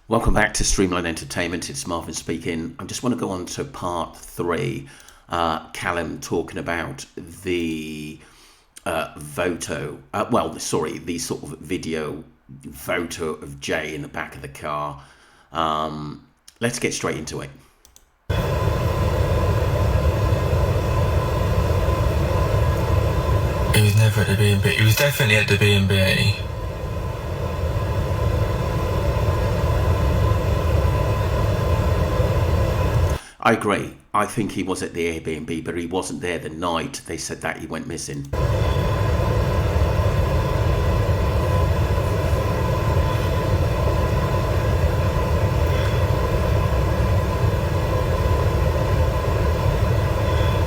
Welcome back to Streamline Entertainment. It's Marvin speaking. I just want to go on to part three. Callum talking about the the sort of video photo of Jay in the back of the car. Let's get straight into it. He was never at the B&B. He was definitely at the B&B. I agree. I think he was at the Airbnb, but he wasn't there the night they said that he went missing.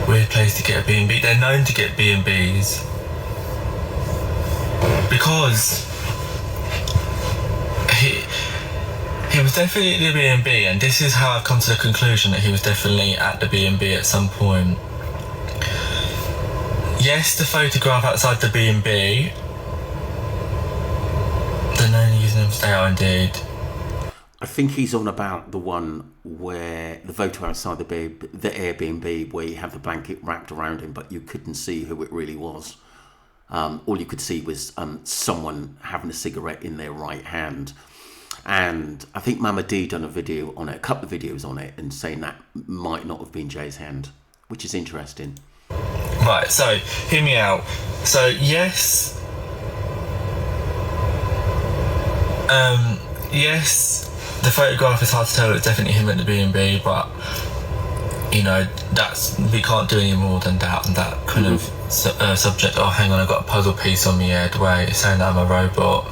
Weird place to get a B&B. They're known to get B&Bs. Because he was definitely at the B&B, and this is how I've come to the conclusion that he was definitely at the B&B at some point. Yes, the photograph outside the B&B. They're known to use them. They are indeed. I think he's on about the one where the photo outside the Airbnb where you have the blanket wrapped around him, but you couldn't see who it really was. All you could see was someone having a cigarette in their right hand. And I think Mama D done a video on it, a couple of videos on it, and saying that might not have been Jay's hand, which is interesting. Right, so hear me out. So yes, the photograph is hard to tell. It's definitely him at the B&B, but you know we can't do any more than that. And that kind of subject. Oh, hang on, I've got a puzzle piece on my head. Wait, it's saying that I'm a robot.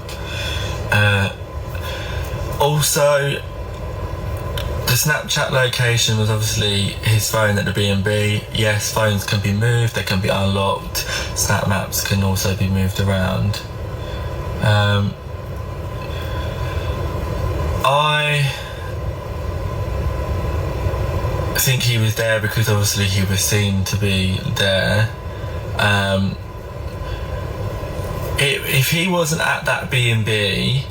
Also, the Snapchat location was obviously his phone at the B&B. Yes, phones can be moved, they can be unlocked. Snap maps can also be moved around. I think he was there because obviously he was seen to be there. If he wasn't at that B&B,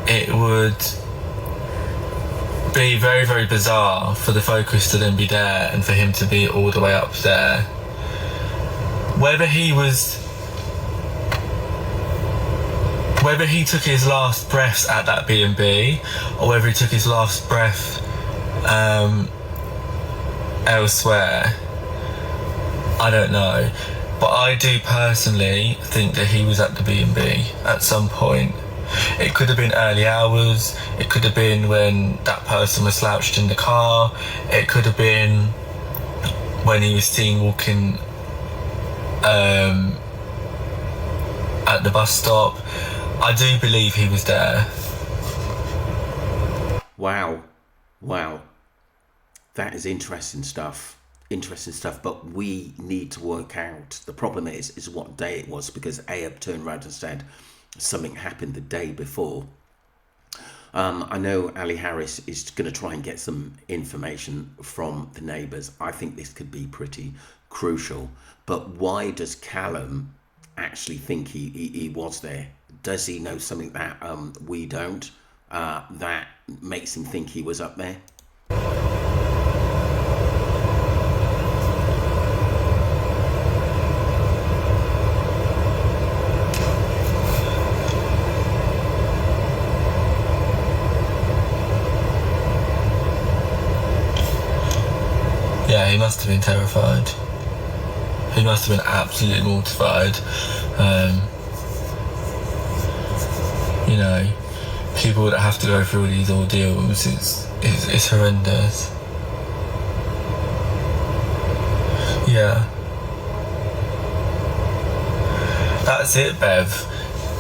it would be very, very bizarre for the focus to then be there and for him to be all the way up there. Whether he took his last breaths at that B&B or whether he took his last breath elsewhere, I don't know. But I do personally think that he was at the B&B at some point. It could have been early hours, it could have been when that person was slouched in the car, it could have been when he was seen walking at the bus stop. I do believe he was there. Wow. That is interesting stuff, but we need to work out, the problem is what day it was, because Ayub turned around and said something happened the day before. I know Ali Harris is going to try and get some information from the neighbours. I think this could be pretty crucial. But why does Callum actually think he was there? Does he know something that we don't, that makes him think he was up there? Yeah, he must have been terrified. He must have been absolutely mortified. You know, people that have to go through these ordeals, it's horrendous. Yeah. That's it, Bev.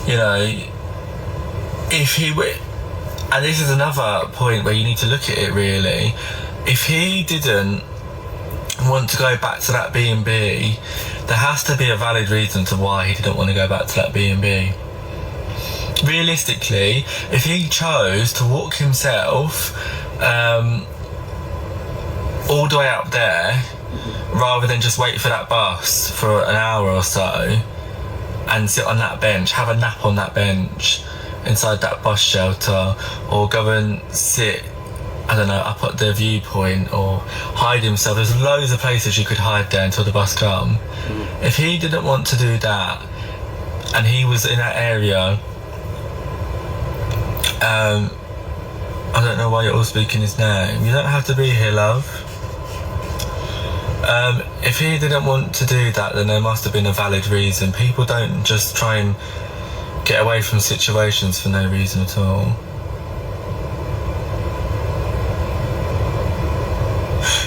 You know, if he were... And this is another point where you need to look at it, really. If he didn't want to go back to that B&B, there has to be a valid reason to why he didn't want to go back to that B&B. Realistically, if he chose to walk himself all the way up there rather than just wait for that bus for an hour or so and sit on that bench, have a nap on that bench, inside that bus shelter, or go and sit, I don't know, up at the viewpoint, or hide himself. There's loads of places you could hide there until the bus come. If he didn't want to do that, and he was in that area, I don't know why you're all speaking his name. You don't have to be here, love. If he didn't want to do that, then there must have been a valid reason. People don't just try and get away from situations for no reason at all.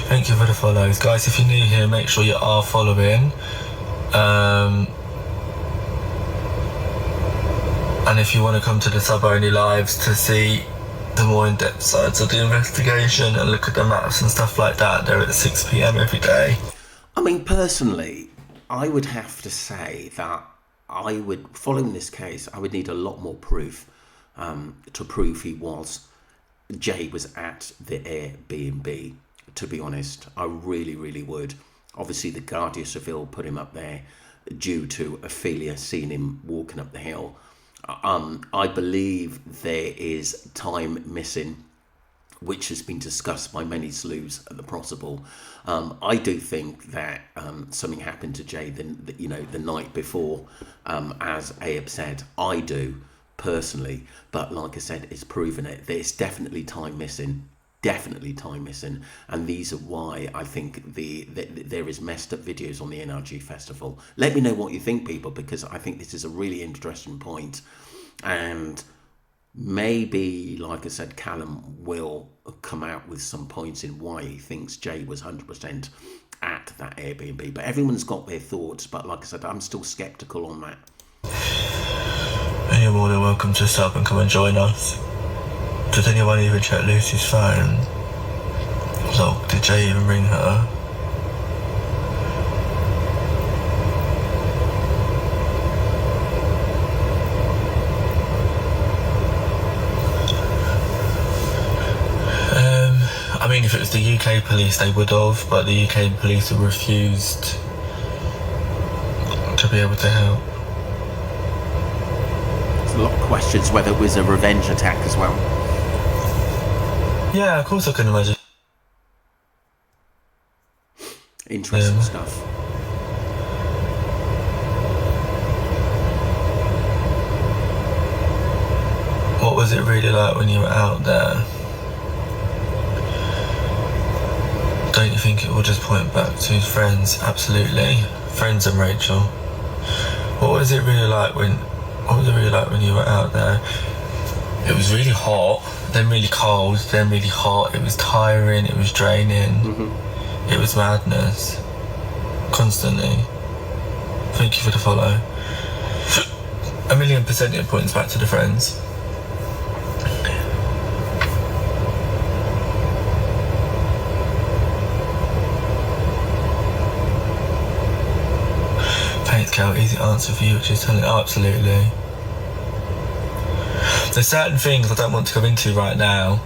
Thank you for the follows. Guys, if you're new here, make sure you are following. And if you want to come to the sub-only lives to see the more in-depth sides of the investigation and look at the maps and stuff like that, they're at 6 p.m. every day. I mean, personally, I would have to say that following this case, I would need a lot more proof to prove Jay was at the Airbnb, to be honest. I really, really would. Obviously, the Guardia Civil put him up there due to Ophelia seeing him walking up the hill. I believe there is time missing, which has been discussed by many sleuths at the Possible. I do think that something happened to Jay the night before, as Abe said. I do personally, but like I said, it's proven it. There's definitely time missing. And these are why I think there is messed up videos on the NRG Festival. Let me know what you think, people, because I think this is a really interesting point. And maybe, like I said, Callum will come out with some points in why he thinks Jay was 100% at that Airbnb. But everyone's got their thoughts. But like I said, I'm still sceptical on that. And you're more than welcome to sub and come and join us. Did anyone even check Lucy's phone? Look, did Jay even ring her? I mean, if it was the UK police, they would have, but the UK police have refused to be able to help. There's a lot of questions whether it was a revenge attack as well. Yeah, of course I can imagine. Interesting stuff. What was it really like when you were out there? Don't you think it will just point back to his friends? Absolutely. Friends and Rachel. What was it really like when you were out there? It was really hot, then really cold, then really hot. It was tiring, it was draining. It was madness. Constantly. Thank you for the follow. 1,000,000% it points back to the friends. Thanks, Cal. Easy answer for you, which is telling. Oh, absolutely. There's certain things I don't want to go into right now,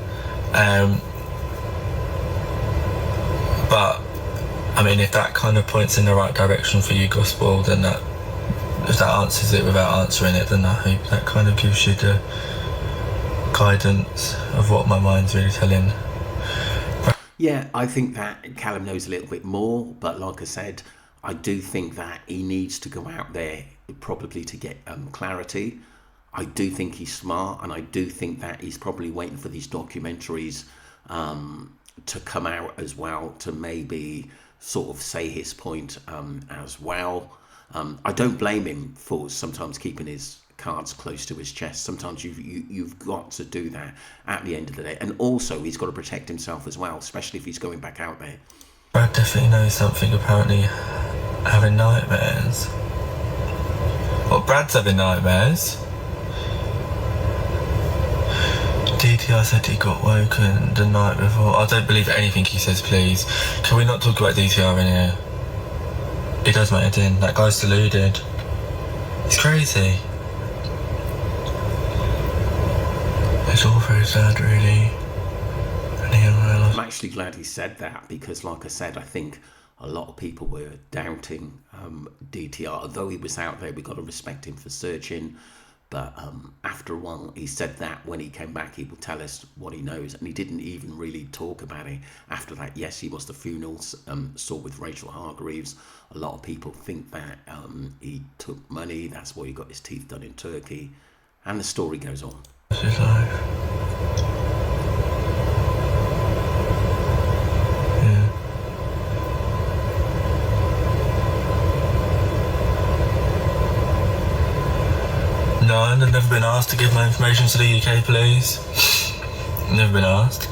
but I mean, if that kind of points in the right direction for you, Gospel, then if that answers it without answering it, then I hope that kind of gives you the guidance of what my mind's really telling. Yeah, I think that Callum knows a little bit more, but like I said, I do think that he needs to go out there probably to get clarity. I do think he's smart, and I do think that he's probably waiting for these documentaries to come out as well, to maybe sort of say his point as well. I don't blame him for sometimes keeping his cards close to his chest. Sometimes you've got to do that at the end of the day, and also he's got to protect himself as well, especially if he's going back out there. Brad definitely knows something, apparently having nightmares. What, Brad's having nightmares? DTR said he got woken the night before. I don't believe anything he says, please. Can we not talk about DTR in here? He does my head in. That guy's deluded. He's crazy. It's all very sad, really. I'm actually glad he said that, because like I said, I think a lot of people were doubting DTR. Although he was out there, we got to respect him for searching, But after a while, he said that when he came back, he will tell us what he knows, and he didn't even really talk about it. After that, yes, he was the funerals, saw with Rachel Hargreaves. A lot of people think that he took money, that's why he got his teeth done in Turkey, and the story goes on. His life. Yeah. No, I've never been asked to give my information to the UK police. Never been asked.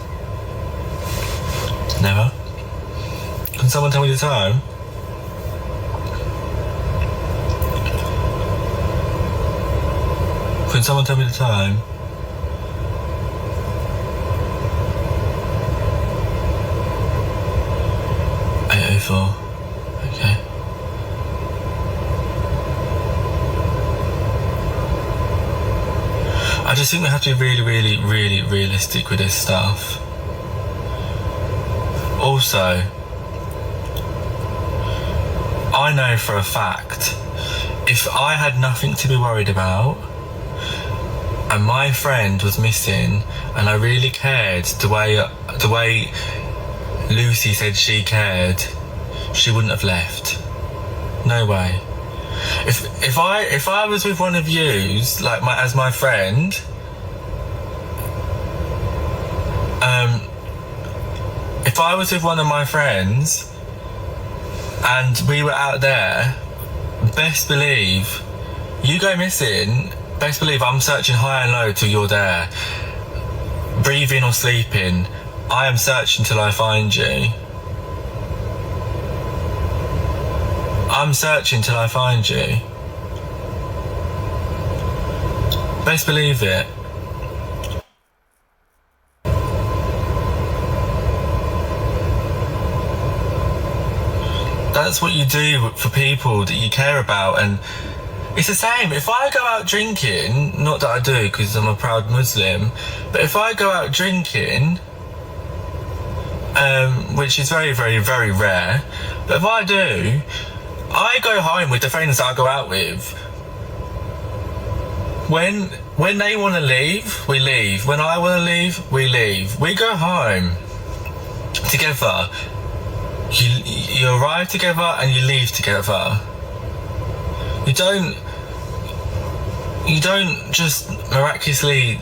Never. Can someone tell me the time? Can someone tell me the time? Okay. I just think we have to be really realistic with this stuff. Also, I know for a fact, if I had nothing to be worried about, and my friend was missing, and I really cared the way Lucy said she cared, she wouldn't have left. No way. If I was with one of yous, like as my friend, if I was with one of my friends and we were out there, best believe you go missing, best believe I'm searching high and low till you're there. Breathing or sleeping, I am searching till I find you. I'm searching till I find you. Best believe it. That's what you do for people that you care about, and it's the same. If I go out drinking, not that I do because I'm a proud Muslim, but if I go out drinking, which is very rare, but if I do, I go home with the friends that I go out with. When they want to leave, we leave. When I want to leave, we leave. We go home together. You arrive together and you leave together. You don't just miraculously,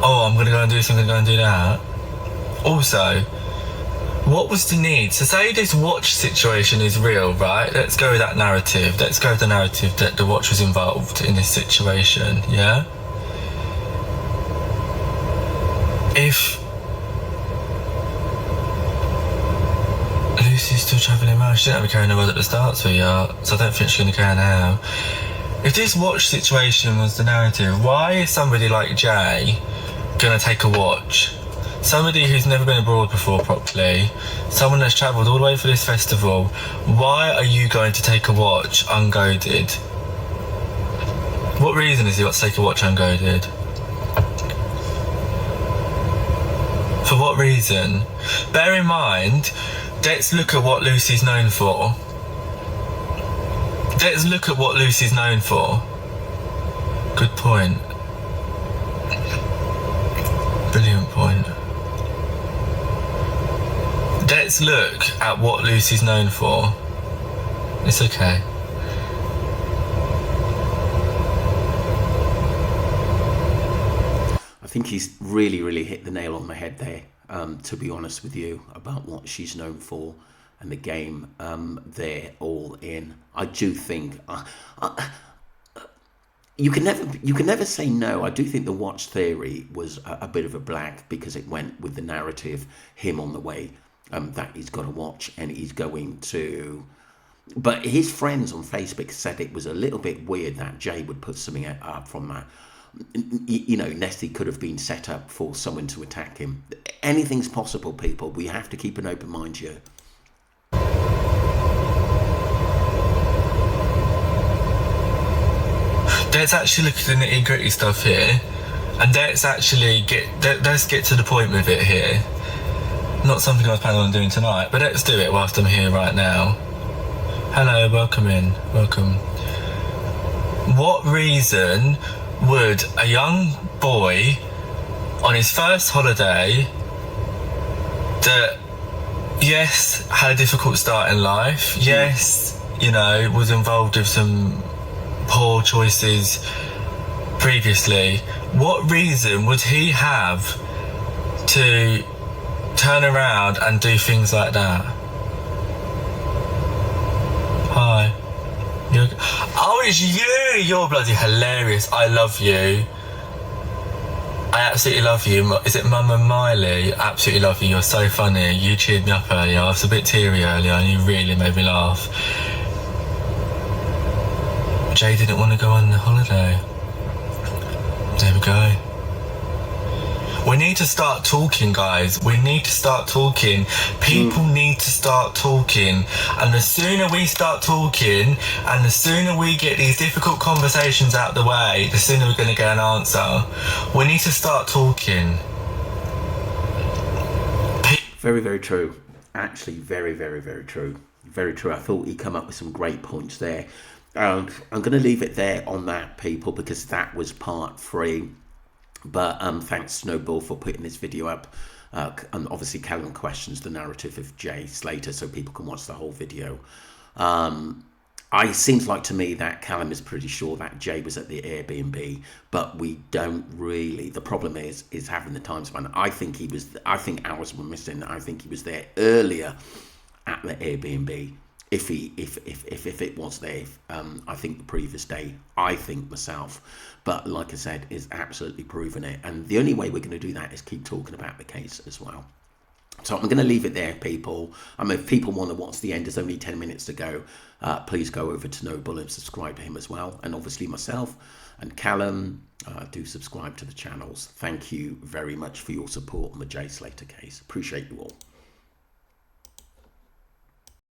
oh, I'm going to go and do this, I'm going to go and do that. Also, what was the need? So say this watch situation is real, right? Let's go with that narrative. Let's go with the narrative that the watch was involved in this situation, yeah? If Lucy's still travelling around, she didn't have a carrying away at the start, sweetheart, so I don't think she's going to carry now. If this watch situation was the narrative, why is somebody like Jay going to take a watch? Somebody who's never been abroad before properly, someone that's travelled all the way for this festival, why are you going to take a watch ungoaded? What reason has he got to take a watch ungoaded? For what reason? Bear in mind, let's look at what Lucy's known for. Let's look at what Lucy's known for. Good point. Brilliant point. Let's look at what Lucy's known for. It's okay. I think he's really hit the nail on the head there, to be honest with you, about what she's known for and the game they're all in. I do think you can never say no. I do think the watch theory was a bit of a blag because it went with the narrative, him on the way, that he's got to watch and he's going to. But his friends on Facebook said it was a little bit weird that Jay would put something up from that. Nessie could have been set up for someone to attack him. Anything's possible, people. We have to keep an open mind here. Let's actually look at the nitty-gritty stuff here, and let's get to the point with it here. Not something I was planning on doing tonight, but let's do it whilst I'm here right now. Hello, welcome in, welcome. What reason would a young boy on his first holiday that, yes, had a difficult start in life, yes, you know, was involved with some poor choices previously, what reason would he have to turn around and do things like that? Hi. Oh, it's you! You're bloody hilarious. I love you. I absolutely love you. Is it Mum and Miley? Absolutely love you. You're so funny. You cheered me up earlier. I was a bit teary earlier and you really made me laugh. Jay didn't want to go on the holiday. There we go. We need to start talking, guys. We need to start talking. People need to start talking. And the sooner we start talking and the sooner we get these difficult conversations out the way, the sooner we're going to get an answer. We need to start talking. Very, very true. Actually, very, very, very true. Very true. I thought he come up with some great points there. I'm going to leave it there on that, people, because that was part 3. But thanks Snowball for putting this video up, and obviously Callum questions the narrative of Jay Slater so people can watch the whole video. It seems like to me that Callum is pretty sure that Jay was at the Airbnb, but we don't really. The problem is having the time span. I think hours were missing. I think he was there earlier at the Airbnb. If it was there, I think the previous day, I think myself, but like I said, is absolutely proving it. And the only way we're going to do that is keep talking about the case as well. So I'm going to leave it there, people. I mean, if people want to watch the end, there's only 10 minutes to go. Please go over to Noble and subscribe to him as well. And obviously myself and Callum, do subscribe to the channels. Thank you very much for your support on the Jay Slater case. Appreciate you all.